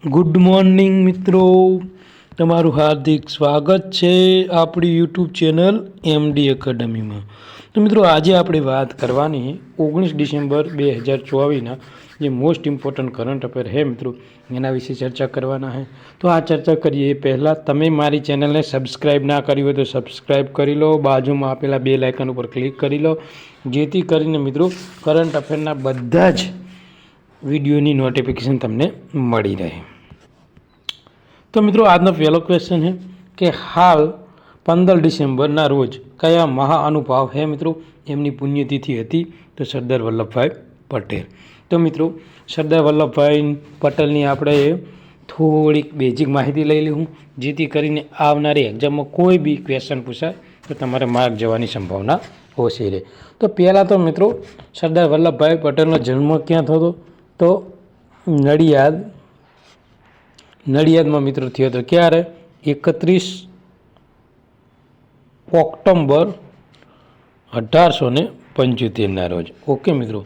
Good morning મિત્રો, તમારું હાર્દિક સ્વાગત છે આપણી યુટ્યુબ ચેનલ એમડી એકેડમીમાં। તો મિત્રો આજે આપણે વાત કરવાની 19 ડિસેમ્બર 2024ના જે મોસ્ટ ઇમ્પોર્ટન્ટ કરંટ અફેર है મિત્રો એના વિશે ચર્ચા કરવાના है। તો આ ચર્ચા કરીએ એ પહેલાં તમે મારી ચેનલને સબસ્ક્રાઈબ ના કરી હોય તો સબસ્ક્રાઈબ કરી લો, બાજુમાં આપેલા બેલ આઇકન ઉપર ક્લિક કરી લો, જેથી કરીને મિત્રો કરંટ અફેરના બધા જ વિડીયોની નોટિફિકેશન તમને મળી રહે। तो मित्रों आज पहला क्वेश्चन है कि हाल 15 डिसेम्बरना रोज क्या महाअनुभाव है मित्रों एमनी पुण्यतिथि थी तो सरदार वल्लभभाई पटेल। तो मित्रों सरदार वल्लभभाई पटेलनी आपणे थोड़ी बेजिक माहिती लई लूँ जेथी करीने आवनारी एक्जाम में कोई भी क्वेश्चन पूछाय तो तमारे मार्क जवानी संभावना ओછી रहे। तो पहला तो मित्रों सरदार वल्लभभाई पटेलनो जन्म क्या थयो तो नडियाद में मित्रों थयो तो क्यारे 31 ऑक्टोबर 1875 ना रोज। ओके मित्रों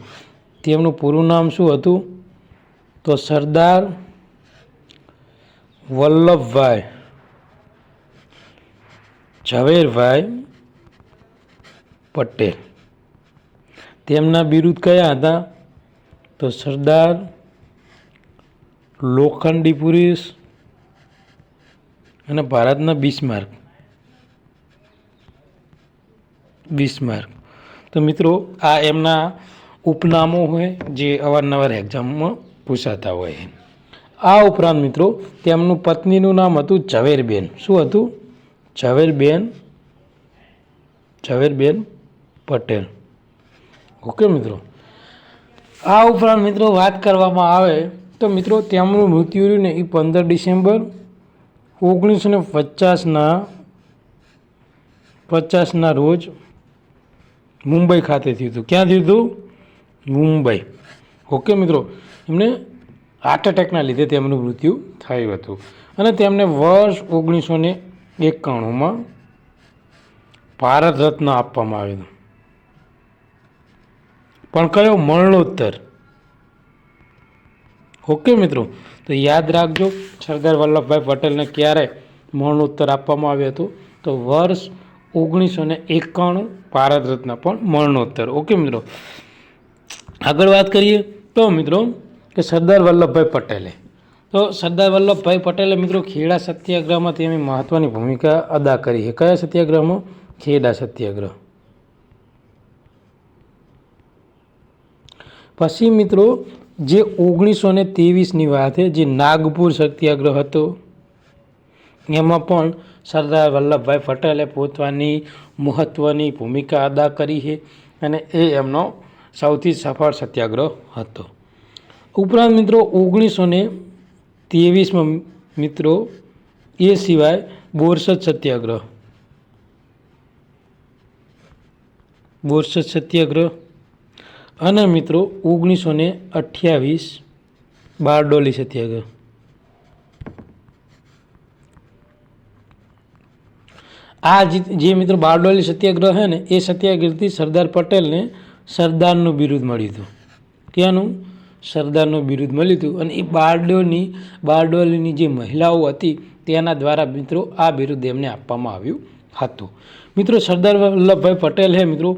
तेमनुं पूरुं नाम शुं हतुं तो सरदार वल्लभभाई झवेरभाई पटेल। तेमना बिरुद कया हता तो सरदार लोखंडी पुरुष અને ભારતના बिस्मार्क। तो मित्रों आ एमना उपनामों है जे अवारनवार एक्जाम में पूछाता होय। आ उपरांत मित्रों तेमनुं पत्नीनुं नाम हतुं झवेरबेन। शुं हतुं? झवेरबेन पटेल। ओके मित्रों आ उपरांत मित्रों बात करवामां आवे तो मित्रों तेमनुं मृत्यु रह्युं ने 15 डिसेम्बर 1950 ना रोज मुंबई खाते थयुं हतुं। क्या थयुं हतुं? मुंबई। ओके मित्रों एमने हार्ट एटेकना लीधे तेमनुं मृत्यु थयुं हतुं अने तेमने वर्ष 1991 में भारत रत्न आपवामां आव्युं हतुं। पण कयो? मरणोत्तर। ओके मित्रों तो याद राखजो सरदार वल्लभभाई पटेल ने क्यारे मरणोत्तर आपवामां आव्यो हतो तो वर्ष 1991 भारत रत्न पण मरणोत्तर। ओके मित्रों आगळ बात करिए तो मित्रों कि सरदार वल्लभभाई पटेले तो सरदार वल्लभभाई पटेले मित्रों खेड़ा सत्याग्रह में तेमनी महत्वनी भूमिका अदा करी है। कया सत्याग्रह में? खेड़ा सत्याग्रह। पछी मित्रों जे 1923 बात है जे नागपुर सत्याग्रह हतो एमां पण सरदार वल्लभभाई पटेले पोतानी महत्वनी भूमिका अदा करी है अने ए एमनो सौथी सफल सत्याग्रह हतो। उपरांत मित्रों 1923 में मित्रों ए सिवाय बोरसद सत्याग्रह अने मित्रों 1928 बारडोली सत्याग्रह। आ जे मित्रों बारडोली सत्याग्रह है ने ए सत्याग्रह थी सरदार पटेल ने सरदारनुं बिरुद मळ्युं हतुं। क्यानुं? सरदारनुं बिरुद मळ्युं हतुं अने ए बारडोलीनी जे महिलाओ हती तेना द्वारा मित्रों आ बिरुद एमने आपवामां आव्युं हतुं। मित्रों सरदार वल्लभभाई पटेल है मित्रों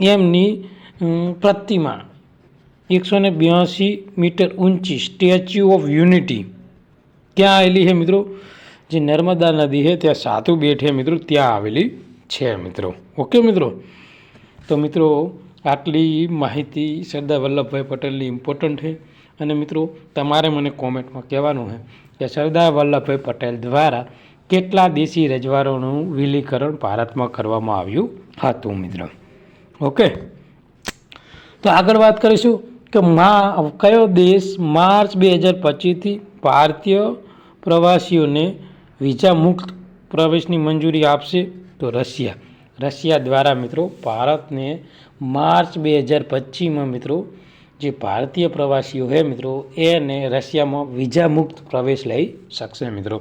एमनी प्रतिमा 182 मीटर ऊंची स्टेच्यू ऑफ यूनिटी क्या आवेली है मित्रों? जे नर्मदा नदी है त्या सातु बेट है मित्रों त्या आवेली छे मित्रों। ओके मित्रों तो मित्रों आटली माहिती सरदार वल्लभभाई पटेल इम्पोर्टंट है अने मित्रों तमारे मने कॉमेंट में कहेवानुं है कि सरदार वल्लभभाई पटेल द्वारा केटला देशी रजवाड़ोनुं विलीकरण भारत में करवामां आव्युं हतुं मित्रों। ओके तो आगळ बात करीशुं कि कयो देश मार्च 2025 थी भारतीय प्रवासीओं ने वीजा मुक्त प्रवेश की मंजूरी आपसे तो रशिया द्वारा मित्रों भारत ने मार्च 2025 में मित्रों जे भारतीय प्रवासीओ है मित्रों एने रशिया में वीजा मुक्त प्रवेश लई शकशे मित्रों।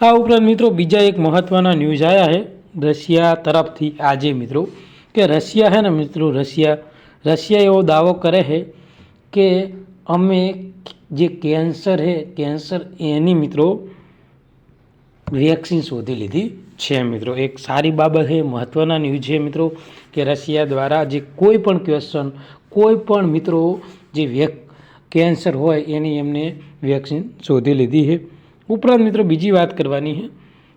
आ उपरांत मित्रों बीजा एक महत्वना न्यूज आया है रशिया तरफ थी आज मित्रों कि रशिया है ना मित्रों रशिया एवो दावो करे है कि અમે જે કેન્સર કેન્સર એની મિત્રો વેક્સિન શોધી લીધી છે મિત્રો. એક સારી બાબત છે, મહત્ત્વના ન્યૂઝ છે મિત્રો કે રશિયા દ્વારા જે કોઈ પણ ક્વેશ્ચન, કોઈ પણ મિત્રો જે કેન્સર હોય એની એમને વેક્સિન શોધી લીધી છે. ઉપરાંત મિત્રો બીજી વાત કરવાની છે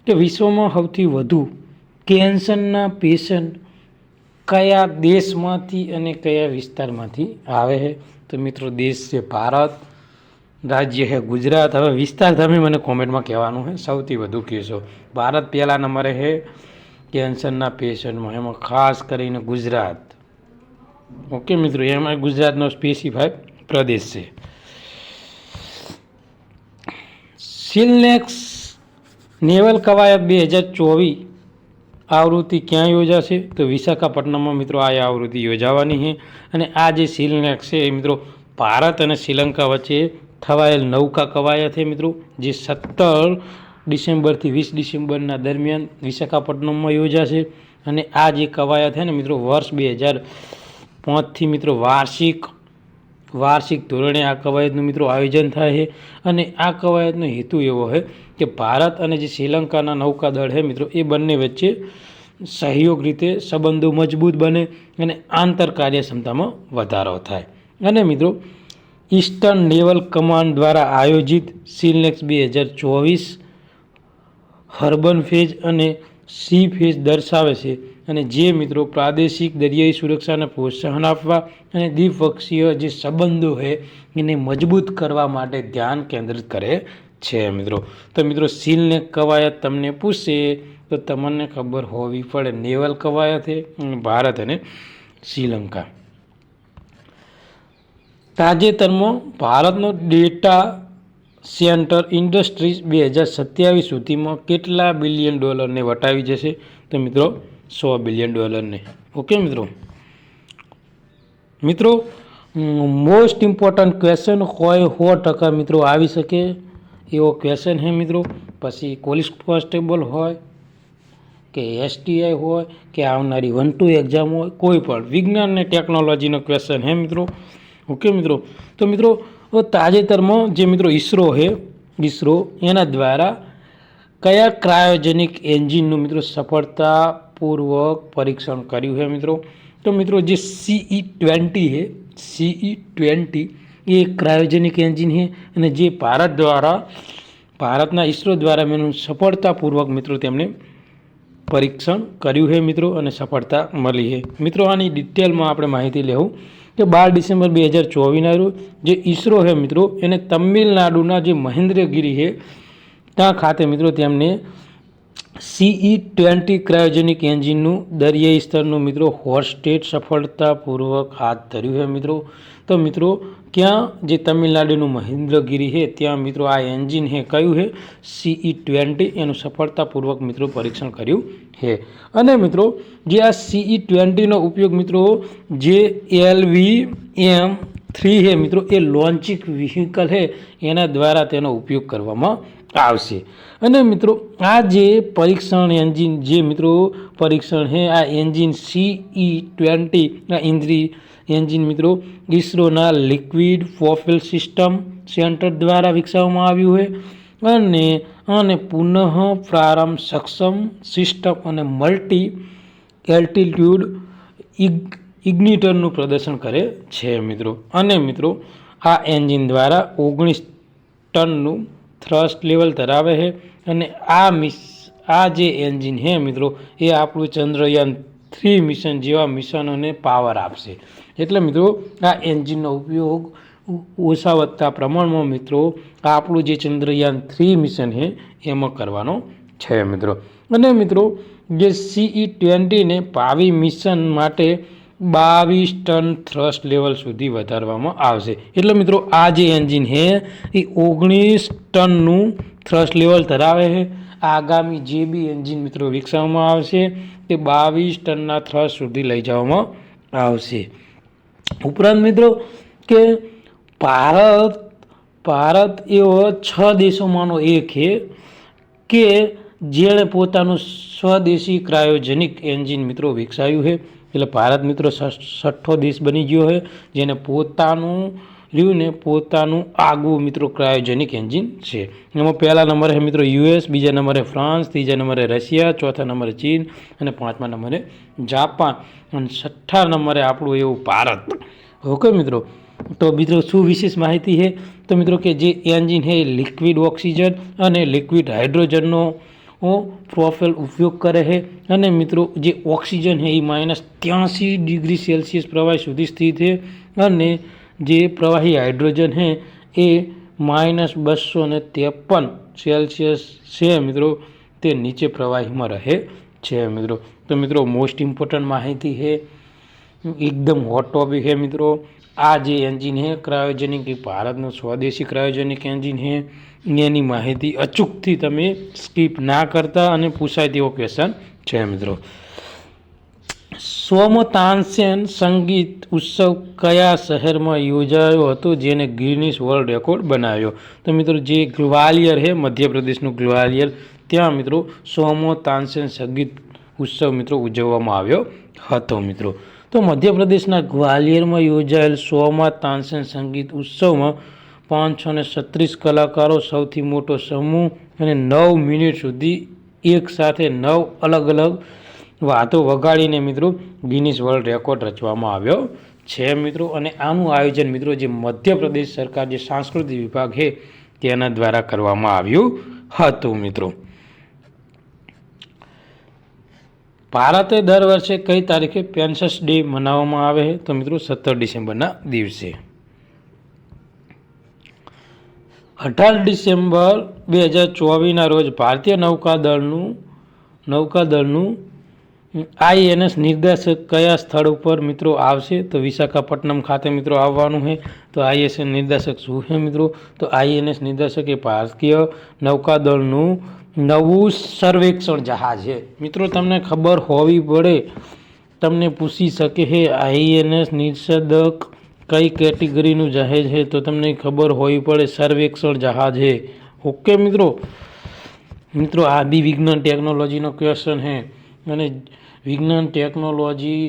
કે વિશ્વમાં સૌથી વધુ કેન્સરના પેશન્ટ કયા દેશમાંથી અને કયા વિસ્તારમાંથી આવે છે? તો મિત્રો દેશ છે ભારત, રાજ્ય છે ગુજરાત. હવે વિસ્તાર તમે મને કોમેન્ટમાં કહેવાનું છે. સૌથી વધુ કેસો ભારત પહેલા નંબરે છે કેન્સરના પેશન્ટમાં, એમાં ખાસ કરીને ગુજરાત. ઓકે મિત્રો, એમાં ગુજરાતનો સ્પેસિફાઈ પ્રદેશ છે. સિલનેક્સ નેવલ કવાયત 2024 આવૃત્તિ ક્યાં યોજાશે? તો વિશાખાપટ્ટનમમાં મિત્રો આ આવૃત્તિ યોજાવાની છે. અને આ જે સિલનેક્સ છે એ મિત્રો ભારત અને શ્રીલંકા વચ્ચે થવાયેલ નૌકા કવાયત છે મિત્રો, જે 17 ડિસેમ્બરથી 20 ડિસેમ્બરના દરમિયાન વિશાખાપટ્ટનમમાં યોજાશે. અને આ જે કવાયત છે ને મિત્રો વર્ષ 2005થી મિત્રો વાર્ષિક ધોરણે આ કવાયતનું મિત્રો આયોજન થાય છે. અને આ કવાયતનો હેતુ એવો છે કે ભારત અને જે શ્રીલંકાના નૌકાદળ છે મિત્રો એ બંને વચ્ચે સહયોગ રીતે સંબંધો મજબૂત બને અને આંતર કાર્યક્ષમતામાં વધારો થાય. અને મિત્રો ઈસ્ટર્ન નેવલ કમાન્ડ દ્વારા આયોજિત સિલનેક્સ 2024 હર્બન ફેઝ અને સી ફેઝ દર્શાવે છે અને જે મિત્રો પ્રાદેશિક દરિયાઈ સુરક્ષાને પ્રોત્સાહન આપવા અને દ્વિપક્ષીય જે સંબંધો છે એને મજબૂત કરવા માટે ધ્યાન કેન્દ્રિત કરે છે મિત્રો. તો મિત્રો સિલનેક કવાયત તમને પૂછશે તો તમને ખબર હોવી પડે. નેવલ કવાયત છે ભારત અને શ્રીલંકા. તાજેતરમાં ભારતનો ડેટા સેન્ટર ઇન્ડસ્ટ્રીઝ 2027 સુધીમાં કેટલા બિલિયન ડોલરને વટાવી જશે? તો મિત્રો $100 બિલિયન. ઓકે મિત્રો, મોસ્ટ ઇમ્પોર્ટન્ટ ક્વેશ્ચન હોય 100% મિત્રો આવી શકે એવો ક્વેશ્ચન છે મિત્રો. પછી પોલીસ કોન્સ્ટેબલ હોય કે STI હોય કે આવનારી 1-2 એક્ઝામ હોય, કોઈ પણ વિજ્ઞાન અને ટેકનોલોજીનો ક્વેશ્ચન છે મિત્રો. ઓકે મિત્રો, તો મિત્રો તાજેતરમાં જે મિત્રો ઈસરો એના દ્વારા કયા ક્રાયોજેનિક એન્જિનનું મિત્રો સફળતાપૂર્વક પરીક્ષણ કર્યું છે મિત્રો? તો મિત્રો જે CE-20 છે, CE-20 એ ક્રાયોજેનિક એન્જિન છે અને જે ભારતના ઈસરો દ્વારા એનું સફળતાપૂર્વક મિત્રો તેમણે પરીક્ષણ કર્યું છે મિત્રો અને સફળતા મળી છે મિત્રો. આની ડિટેલમાં આપણે માહિતી લેવું કે 12 ડિસેમ્બર 2024ના રોજ જે ઈસરો છે મિત્રો એને તમિલનાડુના જે મહેન્દ્રગીરી છે ત્યાં ખાતે મિત્રો તેમને CE-20 ક્રાયોજેનિક એન્જિનનું દરિયાઈ સ્તરનું મિત્રો હોટ સ્ટેટ સફળતાપૂર્વક હાથ ધર્યું છે મિત્રો. તો મિત્રો ક્યાં જે તમિલનાડુનું મહેન્દ્રગીરી છે ત્યાં મિત્રો આ એન્જિન છે કયું છે? CE-20 એનું સફળતાપૂર્વક મિત્રો પરીક્ષણ કર્યું છે. અને મિત્રો જે આ CE-20નો ઉપયોગ મિત્રો જે LVM-3 છે મિત્રો એ લોન્ચિંગ વ્હીકલ છે એના દ્વારા તેનો ઉપયોગ કરવામાં આવશે. અને મિત્રો આ જે પરીક્ષણ એન્જિન જે મિત્રો પરીક્ષણ છે આ એન્જિન CE-20 આ એન્જિન મિત્રો ઈસરોના લિક્વિડ ફ્યુઅલ સિસ્ટમ સેન્ટર દ્વારા વિકસાવવામાં આવ્યું છે અને પુનઃ પ્રારંભ સક્ષમ સિસ્ટમ અને મલ્ટી એલ્ટિટ્યુડ ઇગ્નિટરનું પ્રદર્શન કરે છે મિત્રો. અને મિત્રો આ એન્જિન દ્વારા 19 ટનનું થ્રસ્ટ લેવલ ધરાવે છે અને આ જે એન્જિન છે મિત્રો એ આપણું ચંદ્રયાન-3 મિશન જેવા મિશનોને પાવર આપશે. એટલે મિત્રો આ એન્જિનનો ઉપયોગ ઓછા વધતા પ્રમાણમાં મિત્રો આપણું જે ચંદ્રયાન-3 મિશન છે એમાં કરવાનો છે મિત્રો. અને મિત્રો જે CE-20ને ભાવિ મિશન માટે 22 ટન થ્રસ્ટ લેવલ સુધી વધારવામાં આવશે. એટલે મિત્રો આ જે એન્જિન છે એ 19 ટનનું થ્રસ્ટ લેવલ ધરાવે છે. આગામી જે બી એન્જિન મિત્રો વિકસાવવામાં આવશે તે 22 ટનના થ્રસ્ટ સુધી લઈ જવામાં આવશે. ઉપરાંત મિત્રો કે ભારત એવો 6 દેશોમાંનો એક છે કે જેણે પોતાનું સ્વદેશી ક્રાયોજેનિક એન્જિન મિત્રો વિકસાવ્યું છે. એટલે ભારત મિત્રો 6ઠ્ઠો દેશ બની ગયો છે જેને પોતાનું રહ્યું ને પોતાનું આગવું મિત્રો ક્રાયોજેનિક એન્જિન છે. એમાં પહેલા નંબરે મિત્રો યુએસ, બીજા નંબરે ફ્રાન્સ, ત્રીજા નંબરે રશિયા, ચોથા નંબરે ચીન અને પાંચમા નંબરે જાપાન અને છઠ્ઠા નંબરે આપણું એવું ભારત. ઓકે મિત્રો, તો મિત્રો શું વિશેષ માહિતી છે? તો મિત્રો કે જે એન્જિન છે લિક્વિડ ઓક્સિજન અને લિક્વિડ હાઇડ્રોજનનો પ્રોફેલ ઉપયોગ કરે છે અને મિત્રો જે ઓક્સિજન છે એ -83 ડિગ્રી સેલ્સિયસ પ્રવાહી સુધી સ્થિત છે અને જે પ્રવાહી હાઇડ્રોજન છે એ -253 સેલ્સિયસ છે મિત્રો, તે નીચે પ્રવાહીમાં રહે છે મિત્રો. તો મિત્રો મોસ્ટ ઇમ્પોર્ટન્ટ માહિતી છે, એકદમ હોટ ટોપિક છે મિત્રો. આ જે એન્જિન છે ક્રાયોજેનિક, એ ભારતનું સ્વદેશી ક્રાયોજેનિક એન્જિન છે. એની માહિતી અચૂકથી તમે સ્કીપ ના કરતા અને પૂછાય તેવો ક્વેશ્ચન છે મિત્રો. 100મો તાનસેન સંગીત ઉત્સવ કયા શહેરમાં યોજાયો હતો જેને ગિનિસ વર્લ્ડ રેકોર્ડ બનાવ્યો? તો મિત્રો જે ગ્વાલિયર છે, મધ્યપ્રદેશનું ગ્વાલિયર, ત્યાં મિત્રો 100મો તાનસેન સંગીત ઉત્સવ મિત્રો ઉજવવામાં આવ્યો હતો મિત્રો. તો મધ્યપ્રદેશના ગ્વાલિયરમાં યોજાયેલ 100મા તાનસેન સંગીત ઉત્સવમાં 536 કલાકારો, સૌથી મોટો સમૂહ અને 9 મિનિટ સુધી એક સાથે 9 અલગ અલગ વાતો વગાડીને મિત્રો ગિનિસ વર્લ્ડ રેકોર્ડ રચવામાં આવ્યો છે મિત્રો. અને આનું આયોજન મિત્રો જે મધ્યપ્રદેશ સરકાર જે સાંસ્કૃતિક વિભાગ છે તેના દ્વારા કરવામાં આવ્યું હતું મિત્રો. ભારતે દર વર્ષે કઈ તારીખે પેન્શન્સ ડે મનાવવામાં આવે છે? તો મિત્રો 17 ડિસેમ્બરના દિવસે. 18 ડિસેમ્બર 2024ના રોજ ભારતીય નૌકાદળનું INS નિર્દેશક કયા સ્થળ ઉપર મિત્રો આવશે? તો વિશાખાપટ્ટનમ ખાતે મિત્રો આવવાનું છે. તો INS નિર્દેશક શું છે મિત્રો? તો INS નિર્દેશક એ ભારતીય નૌકાદળનું નવું સર્વેક્ષણ જહાજ છે મિત્રો. તમને ખબર હોવી પડે, તમને પૂછી શકે છે INS નિર્દેશક કઈ કેટેગરીનું જહાજ છે, તો તમને ખબર હોવી પડે સર્વેક્ષણ જહાજ છે. ઓકે મિત્રો, આ બી વિજ્ઞાન ટેકનોલોજીનો ક્વેશ્ચન છે અને વિજ્ઞાન ટેકનોલોજી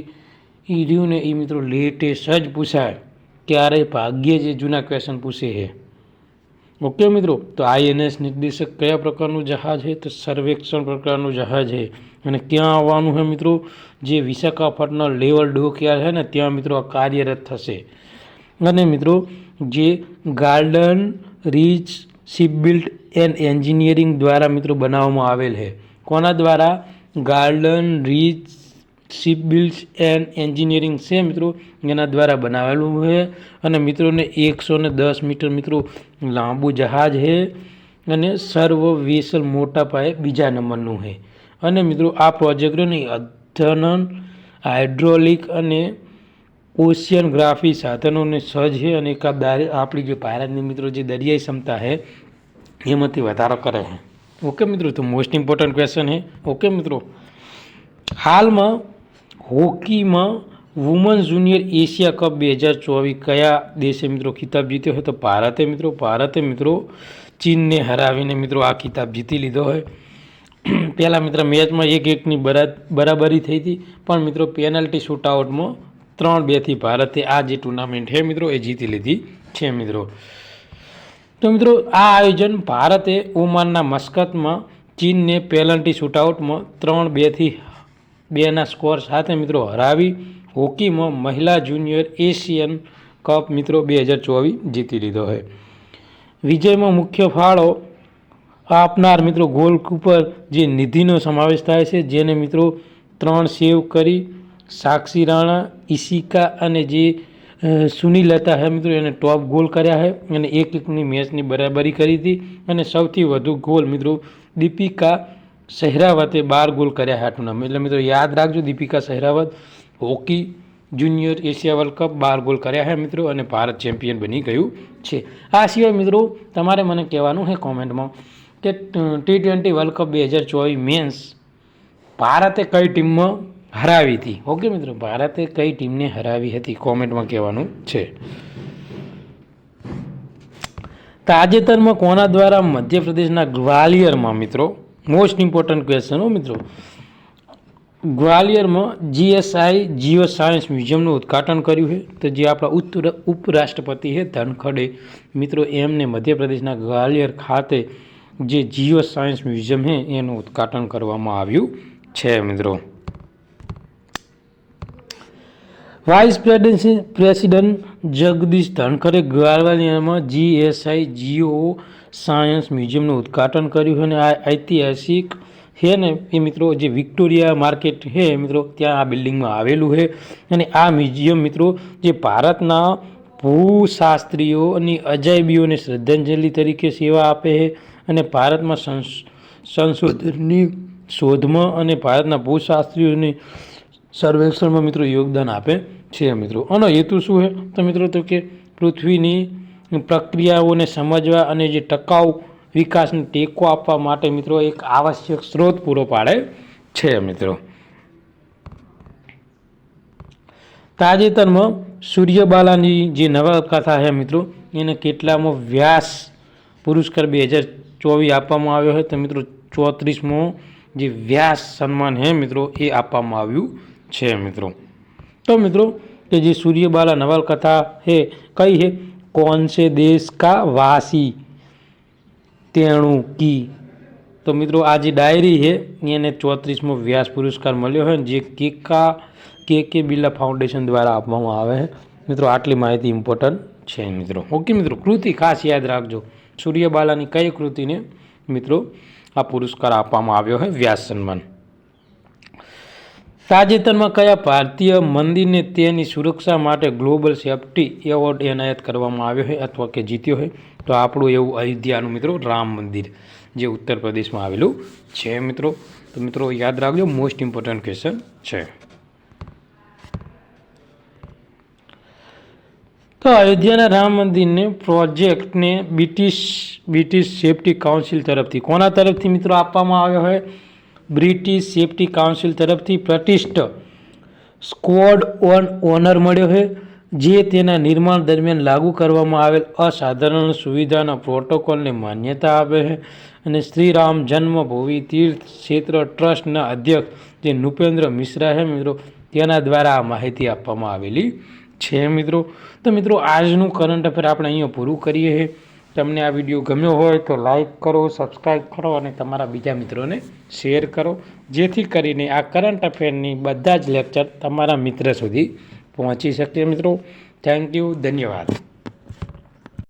એ રહ્યું ને એ મિત્રો લેટેસ્ટ જ પૂછાય, ક્યારેય ભાગ્યે જે જૂના ક્વેશ્ચન પૂછે છે. ઓકે મિત્રો, તો INS નિર્દેશક કયા પ્રકારનું જહાજ છે? તો સર્વેક્ષણ પ્રકારનું જહાજ છે. અને ક્યાં આવવાનું છે મિત્રો? જે વિશાખાપટ્ટનમ લેવલ ડોકયાર્ડ છે ને ત્યાં મિત્રો આ કાર્યરત થશે. અને મિત્રો જે ગાર્ડન રીચ શિપબિલ્ડ એન્ડ એન્જિનિયરિંગ દ્વારા મિત્રો બનાવવામાં આવેલ છે. કોના દ્વારા? ગાર્ડન રીચ શિપબિલ્ડ એન્ડ એન્જિનિયરિંગ છે મિત્રો, એના દ્વારા બનાવેલું છે. અને મિત્રોને 110 મીટર મિત્રો લાંબુ જહાજ છે અને સર્વ વેસલ મોટા પાયે બીજા નંબરનું છે. અને મિત્રો આ પ્રોજેક્ટોની અદ્યતન હાઇડ્રોલિક અને ઓશિયનગ્રાફી સાધનોને સજ્જ છે અને આપણી જે ભારતની મિત્રો જે દરિયાઈ ક્ષમતા છે એમાંથી વધારો કરે છે. ઓકે મિત્રો, તો મોસ્ટ ઇમ્પોર્ટન્ટ ક્વેશ્ચન છે. ઓકે મિત્રો, હાલમાં હોકીમાં વુમન્સ જુનિયર એશિયા કપ 2024 કયા દેશે મિત્રો ખિતાબ જીત્યો હોય? તો ભારતે મિત્રો ચીનને હરાવીને મિત્રો આ ખિતાબ જીતી લીધો હોય. પહેલાં મિત્રો મેચમાં 1-1ની બરાબરી થઈ હતી, પણ મિત્રો પેનલ્ટી શૂટઆઉટમાં 3-2થી ભારતે આ જે ટુર્નામેન્ટ છે મિત્રો એ જીતી લીધી છે મિત્રો. તો મિત્રો આ આયોજન ભારતે ઓમાનના મસ્કતમાં ચીનને પેનલ્ટી શૂટઆઉટમાં 3-2ના સ્કોર સાથે મિત્રો હરાવી હોકીમાં મહિલા જુનિયર એશિયન કપ મિત્રો 2024 જીતી લીધો છે. વિજયમાં મુખ્ય ફાળો આપનાર મિત્રો ગોલકીપર જે નિધિનો સમાવેશ થાય છે, જેને મિત્રો 3 સેવ કરી સાક્ષી રાણા, ઈશિકા અને જે સુનિલતા છે મિત્રો એને ટોપ ગોલ કર્યા છે અને 1-1ની મેચની બરાબરી કરી હતી. અને સૌથી વધુ ગોલ મિત્રો દીપિકા સહેરાવતે 12 ગોલ કર્યા છે આ ટુર્નામેન્ટ. એટલે મિત્રો યાદ રાખજો, Deepika Sehrawat hockey junior Asia world cup 12 goal કર્યા છે મિત્રો અને ભારત ચેમ્પિયન બની ગયું છે. આ સિવાય મિત્રો તમારે મને કહેવાનું છે કોમેન્ટમાં કે T20 વર્લ્ડ કપ 2024 મેન્સ ભારતે કઈ ટીમમાં હરાવી હતી. ઓકે મિત્રો, ભારતે કઈ ટીમને હરાવી હતી કોમેન્ટમાં કહેવાનું છે. તાજેતરમાં કોના દ્વારા મધ્યપ્રદેશના ગ્વાલિયરમાં મિત્રો મોસ્ટ ઇમ્પોર્ટન્ટ ક્વેશ્ચન મિત્રો ग्वालियर में GSI जियो सायंस म्यूजियम उद्घाटन कर्યું है। तो जे अपना उपराष्ट्रपति है धनखड़े मित्रों एमने मध्य प्रदेशना ग्वालियर खाते जे जियो सायंस म्यूजियम है एનું उद्घाटन કરવામાં આવ્યું છે मित्रों। वाइस प्रेसिडेंट जगदीश धनखड़े ग्वालियर में GSI जियो सायंस म्यूजियम उद्घाटन कर्યું है। आ ऐतिहासिक है ने ये मित्रों जे विक्टोरिया मार्केट है मित्रों त्या आ बिल्डिंग में आवेलू है। અને આ મ્યુઝિયમ મિત્રો જે ભારતના ભૂશાસ્ત્રીઓ અને અજાયબીઓને શ્રદ્ધાંજલિ તરીકે સેવા આપે છે અને ભારતમાં સંશોધનની શોધમાં અને ભારતના ભૂશાસ્ત્રીઓને સર્વેક્ષણમાં મિત્રો યોગદાન આપે છે મિત્રો। આનો હેતુ શું છે તો મિત્રો તો કે પૃથ્વીની પ્રક્રિયાઓને સમજવા અને જે ટકાઉ વિકાસને ટેકો આપવા માટે મિત્રો એક આવશ્યક સ્ત્રોત પૂરો પાડે છે મિત્રો। તાજેતરમાં સૂર્યબાલાની જે નવલકથા છે મિત્રો એને કેટલામો વ્યાસ પુરસ્કાર 2024 આપવામાં આવ્યો છે। તો મિત્રો 34મો જે વ્યાસ સન્માન છે મિત્રો એ આપવામાં આવ્યું છે મિત્રો। તો મિત્રો કે જે સૂર્યબાલા નવલકથા है कई है कौन से देश का वासी तेणु की। तो मित्रों आज डायरी है એને 34મો व्यास पुरस्कार મળ્યો है જે के बिरला फाउंडेशन द्वारा આપવામાં આવે છે મિત્રો। આટલી માહિતી ઇમ્પોર્ટન્ટ છે મિત્રો। ઓકે મિત્રો કૃતિ ખાસ યાદ રાખજો સૂર્યબાલાની કઈ કૃતિને મિત્રો આ પુરસ્કાર આપવામાં આવ્યો છે વ્યાસ સન્માન। તાજેતરમાં કયા ભારતીય મંદિરને તેની સુરક્ષા માટે ગ્લોબલ સેફ્ટી એવોર્ડ એનાયત કરવામાં આવ્યો છે અથવા કે જીત્યો છે તો આપણું એવું અયોધ્યાનું મિત્રો રામ મંદિર જે ઉત્તર પ્રદેશમાં આવેલું છે મિત્રો। તો મિત્રો યાદ રાખજો મોસ્ટ ઇમ્પોર્ટન્ટ ક્વેશ્ચન છે। તો અયોધ્યાના રામ મંદિરને પ્રોજેક્ટને બ્રિટિશ સેફ્ટી કાઉન્સિલ તરફથી કોના તરફથી મિત્રો આપવામાં આવ્યો છે બ્રિટિશ સેફ્ટી કાઉન્સિલ તરફથી પ્રતિષ્ઠિત સ્ક્વોડ ઓન ઓનર મળ્યો છે જે તેના નિર્માણ દરમિયાન લાગુ કરવામાં આવેલ અસાધારણ સુવિધાના પ્રોટોકોલને માન્યતા આપે છે। અને શ્રી રામ જન્મભૂમિ તીર્થ ક્ષેત્ર ટ્રસ્ટના અધ્યક્ષ જે નૃપેન્દ્ર મિશ્રા છે મિત્રો તેના દ્વારા આ માહિતી આપવામાં આવેલી છે મિત્રો। તો મિત્રો આજનું કરંટ અફેર આપણે અહીંયા પૂરું કરીએ છીએ। તમને આ વિડીયો ગમ્યો હોય તો લાઈક કરો, સબસ્ક્રાઈબ કરો અને તમારા બીજા મિત્રોને શેર કરો જેથી કરીને આ કરંટ અફેરની બધા જ લેક્ચર તમારા મિત્ર સુધી પહોંચી શકે મિત્રો। થેન્ક યુ, ધન્યવાદ।